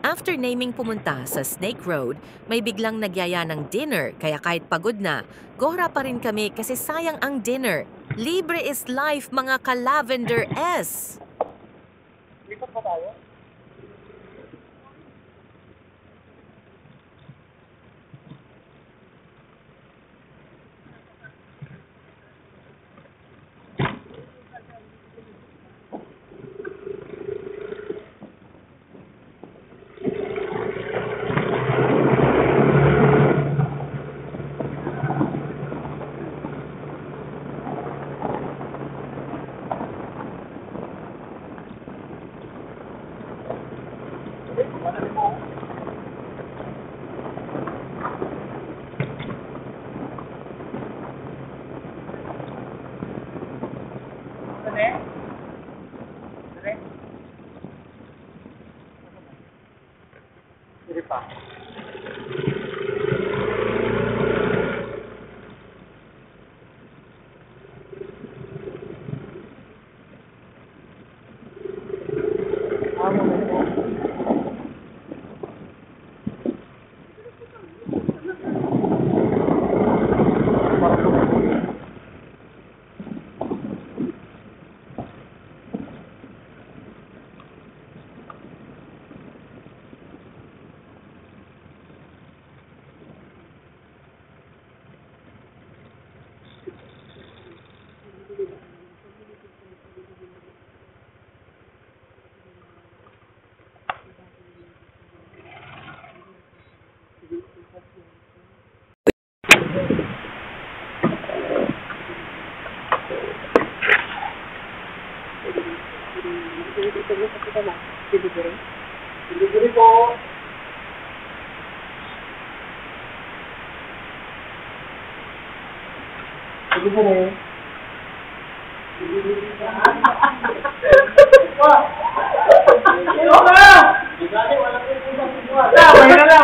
After naming pumunta sa Snake Road, may biglang nagyaya ng dinner kaya kahit pagod na, gora pa rin kami kasi sayang ang dinner. Libre is life mga ka-Lavender S! Likot ba tayo? Sige pa. Delivery po. Delivery.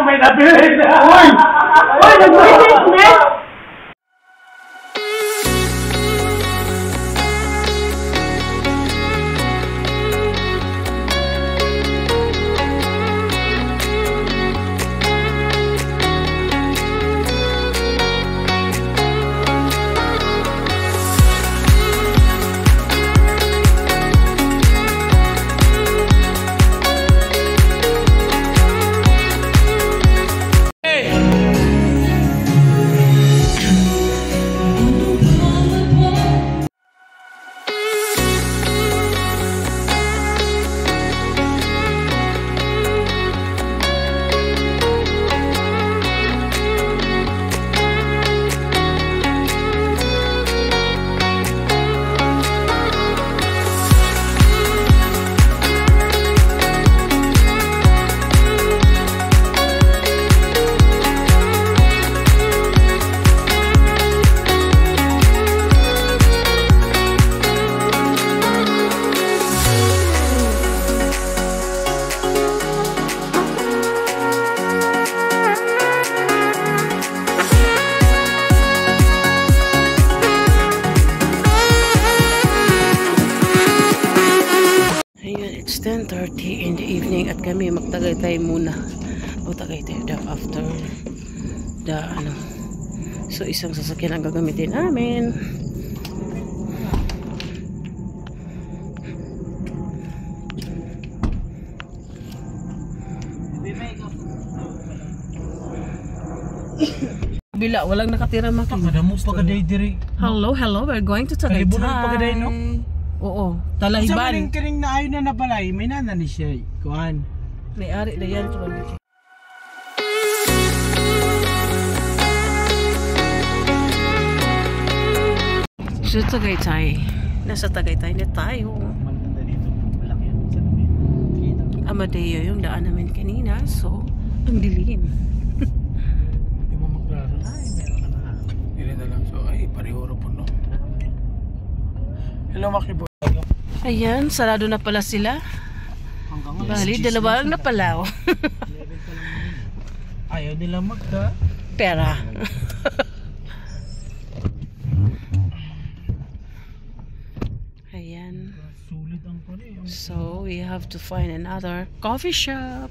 May nabili na. Uy! Uy! Nag-business! It's 10:30 in the evening at kami magtagaytay muna. Magtagaytay after the So isang sasakyan ang gagamitin namin. Bila walang nakatira makina. Madamo pagaday diri. Hello, we're going to Tagaytay. Kalibunan pagaday no? Oo, Talahiban. Sa kining na ayon na nabalay, may nana ni siya. Kuan. May ari na yan. So Tagaytay. Nasa Tagaytay na tayo. Maganda dito. Malaki yan sa namin. Amadeo yung daan namin kanina. So, ang dilim. Di mo maklaro. Ay, meron ka na. Hindi na lang. So, ay, parihuro po no. Hello, Makibo. Ayan, sarado na pala sila. Bali, dalawa lang na pala. Ayaw nila magka. Pera. Ayan. Sulit ang pare. So, we have to find another coffee shop.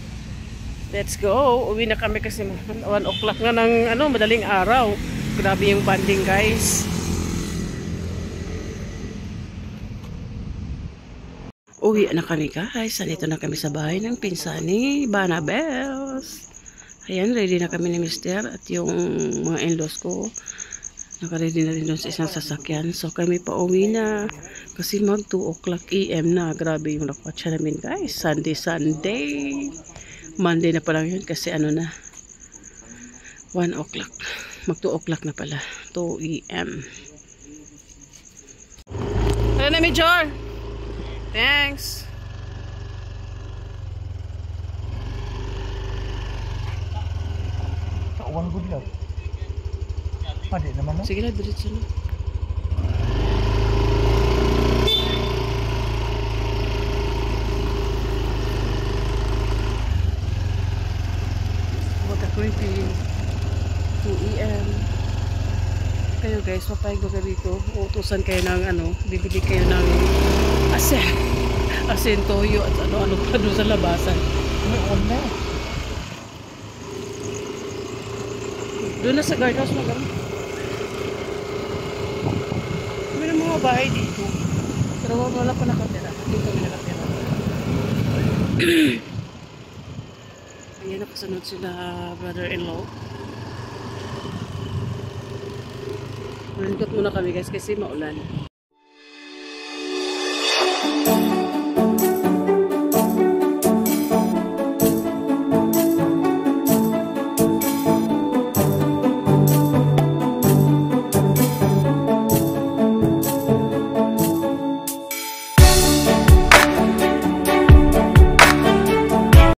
Let's go. Uwi na kami kasi 1 o'clock na ng madaling araw. Grabe yung banding, guys. Uwi na kami, guys. Nandito na kami sa bahay ng pinsan ni Banabels. Ayan, ready na kami ni Mister at yung mga in-laws ko. Naka-ready na rin doon sa isang sasakyan. So kami pa uwi na kasi mag 2 o'clock AM na. Grabe yung nakwatsa namin, guys. Sunday. Monday na pala yun kasi na 1 o'clock. Mag 2 o'clock na pala. 2 AM. Tara na, Major. Thanks. Uwan good lang. Pwede naman no? Sige na, diretso na. What a creepy. 2 AM. Kayo guys, papayag ba dito? Uutusan kayo ng bibili kayo ng asin, toyo at ano pa doon sa labasan. May uwan na. Doon na sa guardhouse na kami. May mga bahay dito. Pero wala pa nakatira. Dito kami nakatira. Ayan, nakasunod sila brother-in-law. Malungkot muna kami guys kasi maulan.